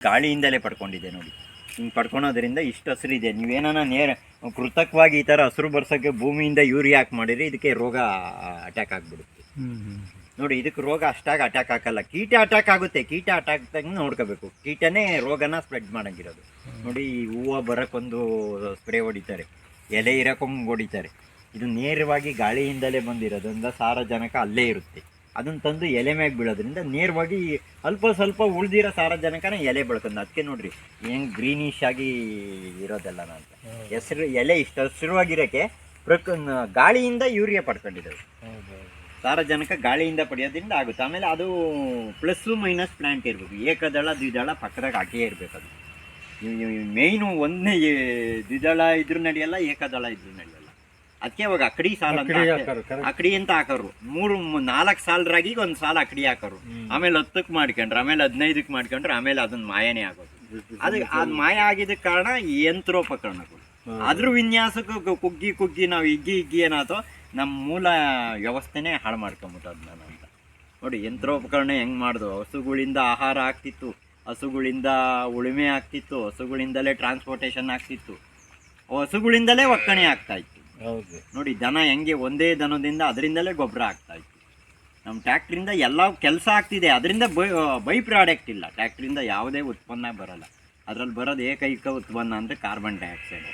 ಗಾಳಿಯಿಂದಲೇ ಪಡ್ಕೊಂಡಿದೆ ನೋಡಿ. ಹಿಂಗೆ ಪಡ್ಕೊಳೋದ್ರಿಂದ ಇಷ್ಟು ಹಸಿರಿದೆ. ನೀವೇನಾನ ಕೃತಕವಾಗಿ ಈ ಥರ ಹಸಿರು ಬರ್ಸೋಕ್ಕೆ ಭೂಮಿಯಿಂದ ಯೂರಿಯಾ ಹಾಕಿ ಮಾಡಿರಿ, ಇದಕ್ಕೆ ರೋಗ ಅಟ್ಯಾಕ್ ಆಗಿಬಿಡುತ್ತೆ ನೋಡಿ. ಇದಕ್ಕೆ ರೋಗ ಅಷ್ಟಾಗಿ ಅಟ್ಯಾಕ್ ಹಾಕಲ್ಲ, ಕೀಟ ಅಟ್ಯಾಕ್ ಆಗುತ್ತೆ. ಕೀಟ ಅಟ್ಯಾಕ್ ನೋಡ್ಕೋಬೇಕು. ಕೀಟನೇ ರೋಗನ ಸ್ಪ್ರೆಡ್ ಮಾಡೋಂಗಿರೋದು ನೋಡಿ. ಹೂವು ಬರೋಕ್ಕೊಂದು ಸ್ಪ್ರೇ ಹೊಡಿತಾರೆ, ಎಲೆ ಇರೋಕೊಂದು ಹೊಡಿತಾರೆ. ಇದು ನೇರವಾಗಿ ಗಾಳಿಯಿಂದಲೇ ಬಂದಿರೋದ್ರಿಂದ ಸಾರಜನಕ ಅಲ್ಲೇ ಇರುತ್ತೆ. ಅದನ್ನು ತಂದು ಎಲೆ ಮ್ಯಾಗ ಬೀಳೋದ್ರಿಂದ ನೇರವಾಗಿ ಅಲ್ಪ ಸ್ವಲ್ಪ ಉಳಿದಿರೋ ಸಾರಜನಕನ ಎಲೆ ಬೆಳ್ಕೊಂಡು. ಅದಕ್ಕೆ ನೋಡ್ರಿ ಹೆಂಗೆ ಗ್ರೀನಿಶ್ ಆಗಿ ಇರೋದೆಲ್ಲ ಅಂತ. ಹೆಸರು ಎಲೆ ಇಷ್ಟು ಹಸಿರುವಾಗಿರೋಕ್ಕೆ ಗಾಳಿಯಿಂದ ಯೂರಿಯಾ ಪಡ್ಕೊಂಡಿದ್ದಾವೆ. ಸಾರಜನಕ ಗಾಳಿಯಿಂದ ಪಡೆಯೋದ್ರಿಂದ ಆಗುತ್ತೆ. ಆಮೇಲೆ ಅದು ಪ್ಲಸ್ಸು ಮೈನಸ್ ಪ್ಲ್ಯಾಂಟ್ ಇರಬೇಕು. ಏಕದಳ ದ್ವಿದಳ ಪಕ್ಕದಾಗ ಹಾಕೇ ಇರಬೇಕು. ಅದು ಮೇಯ್ನು ಒಂದನೇ ದ್ವಿದಳ ಇದ್ರೂ ನಡೆಯಲ್ಲ, ಏಕದಳ ಇದ್ರೂ ನಡೆಯಲ್ಲ. ಅದಕ್ಕೆ ಇವಾಗ ಅಕಡಿ ಸಾಲ ಅಕಡಿ ಅಂತ ಹಾಕೋರು. 3-4 ಸಾಲ ರಾಗಿಗೆ ಒಂದು ಸಾಲ ಅಕಡಿ ಹಾಕೋರು. ಆಮೇಲೆ 10ಕ್ಕೆ ಮಾಡ್ಕೊಂಡ್ರು, ಆಮೇಲೆ 15ಕ್ಕೆ ಮಾಡ್ಕೊಂಡ್ರು, ಆಮೇಲೆ ಅದನ್ನ ಮಾಯನೇ ಆಗೋದು. ಅದು ಮಾಯ ಆಗಿದ್ದಕ್ಕೆ ಕಾರಣ ಯಂತ್ರೋಪಕರಣಗಳು. ಅದ್ರ ವಿನ್ಯಾಸಕ್ಕೆ ಕುಗ್ಗಿ ನಾವು ಹಿಗ್ಗಿ ಏನಾಯ್ತೋ ನಮ್ಮ ಮೂಲ ವ್ಯವಸ್ಥೆನೇ ಹಾಳು ಮಾಡ್ಕೊಂಬಿಟ್ಟು ನಾನು ಅಂತ ನೋಡಿ. ಯಂತ್ರೋಪಕರಣ ಹೆಂಗೆ ಮಾಡ್ದು, ಹಸುಗಳಿಂದ ಆಹಾರ ಆಗ್ತಿತ್ತು, ಹಸುಗಳಿಂದ ಉಳುಮೆ ಆಗ್ತಿತ್ತು, ಹಸುಗಳಿಂದಲೇ ಟ್ರಾನ್ಸ್ಪೋರ್ಟೇಷನ್ ಆಗ್ತಿತ್ತು, ಹಸುಗಳಿಂದಲೇ ಒಕ್ಕಣೆ ಆಗ್ತಾ ಇತ್ತು ನೋಡಿ. ದನ ಹೆಂಗೆ ಒಂದೇ ದನದಿಂದ ಅದರಿಂದಲೇ ಗೊಬ್ಬರ ಆಗ್ತಾ ಇತ್ತು. ನಮ್ಮ ಟ್ಯಾಕ್ಟ್ರಿಂದ ಎಲ್ಲ ಕೆಲಸ ಆಗ್ತಿದೆ, ಅದರಿಂದ ಬೈ ಪ್ರಾಡಕ್ಟ್ ಇಲ್ಲ. ಟ್ಯಾಕ್ಟ್ರಿಂದ ಯಾವುದೇ ಉತ್ಪನ್ನ ಬರಲ್ಲ. ಅದರಲ್ಲಿ ಬರೋದು ಏಕೈಕ ಉತ್ಪನ್ನ ಅಂದರೆ ಕಾರ್ಬನ್ ಡೈಆಕ್ಸೈಡ್.